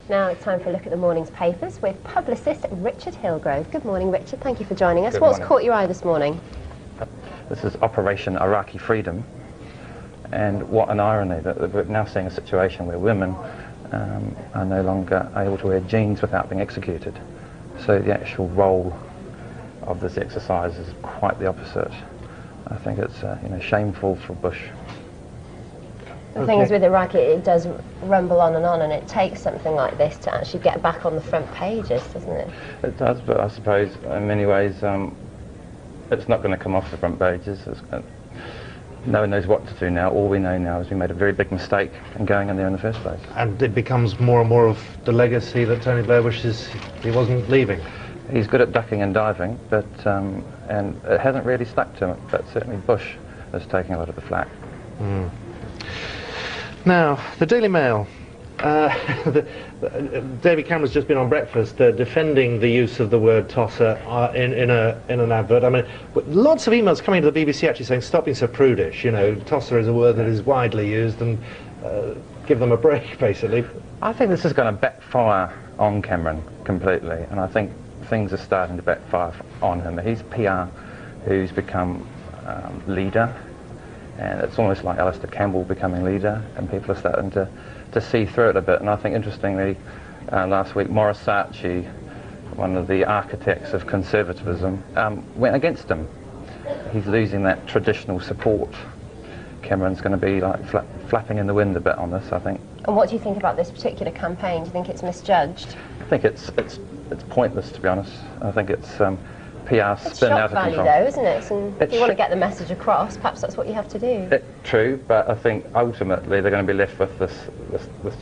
Now it's time for a look at the morning's papers with publicist Richard Hillgrove. Good morning, Richard. Thank you for joining us. What's caught your eye this morning? This is Operation Iraqi Freedom, and what an irony that we're now seeing a situation where women are no longer able to wear jeans without being executed. So the actual role of this exercise is quite the opposite. I think it's shameful for Bush. The thing is with Iraq, it does rumble on, and it takes something like this to actually get back on the front pages, doesn't it? It does, but I suppose in many ways it's not going to come off the front pages. No one knows what to do now. All we know now is we made a very big mistake in going in there in the first place. And it becomes more and more of the legacy that Tony Blair wishes he wasn't leaving. He's good at ducking and diving, but and it hasn't really stuck to him. But certainly Bush is taking a lot of the flak. Mm. Now, the Daily Mail. David Cameron's just been on breakfast defending the use of the word tosser in an advert. I mean, lots of emails coming to the BBC actually saying, stop being so prudish, you know, tosser is a word that is widely used, and give them a break, basically. I think this is going to backfire on Cameron completely, and I think things are starting to backfire on him. He's PR who's become leader, and it's almost like Alistair Campbell becoming leader, and people are starting to see through it a bit. And I think, interestingly, last week Maurice Saatchi, one of the architects of conservatism, went against him. He's losing that traditional support. Cameron's going to be like flapping in the wind a bit on this, I think. And what do you think about this particular campaign? Do you think it's misjudged? I think it's pointless, to be honest. I think it's PR spin out of control. It's shock value, though, isn't it? And if you want to get the message across, perhaps that's what you have to do. True, but I think ultimately they're going to be left with this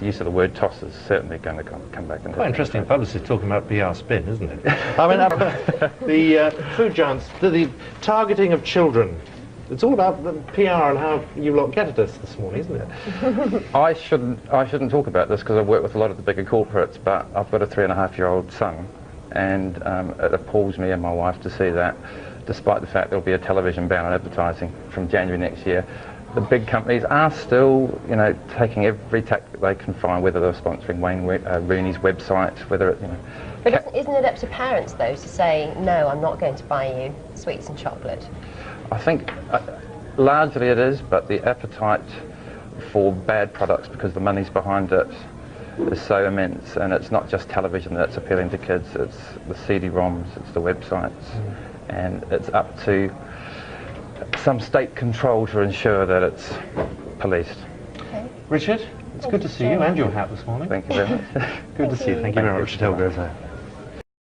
use of the word toss is certainly going to come back. Quite interesting publicist talking about PR spin, isn't it? I mean, the food giants, the targeting of children. It's all about the PR and how you lot get at us this morning, isn't it? I shouldn't talk about this because I work with a lot of the bigger corporates, but I've got a 3.5-year-old son, and it appalls me and my wife to see that, despite the fact there'll be a television ban on advertising from January next year, the big companies are still, taking every tactic they can find, whether they're sponsoring Wayne Rooney's website, whether it, But isn't it up to parents, though, to say, no, I'm not going to buy you sweets and chocolate? I think largely it is, but the appetite for bad products, because the money's behind it, is so immense, and it's not just television that's appealing to kids, it's the CD-ROMs, it's the websites, and it's up to some state control to ensure that it's policed. Okay. Richard, it's good to see you and your hat this morning. Thank you very much. Good to see you. Thank you very much, Richard Hillgrove.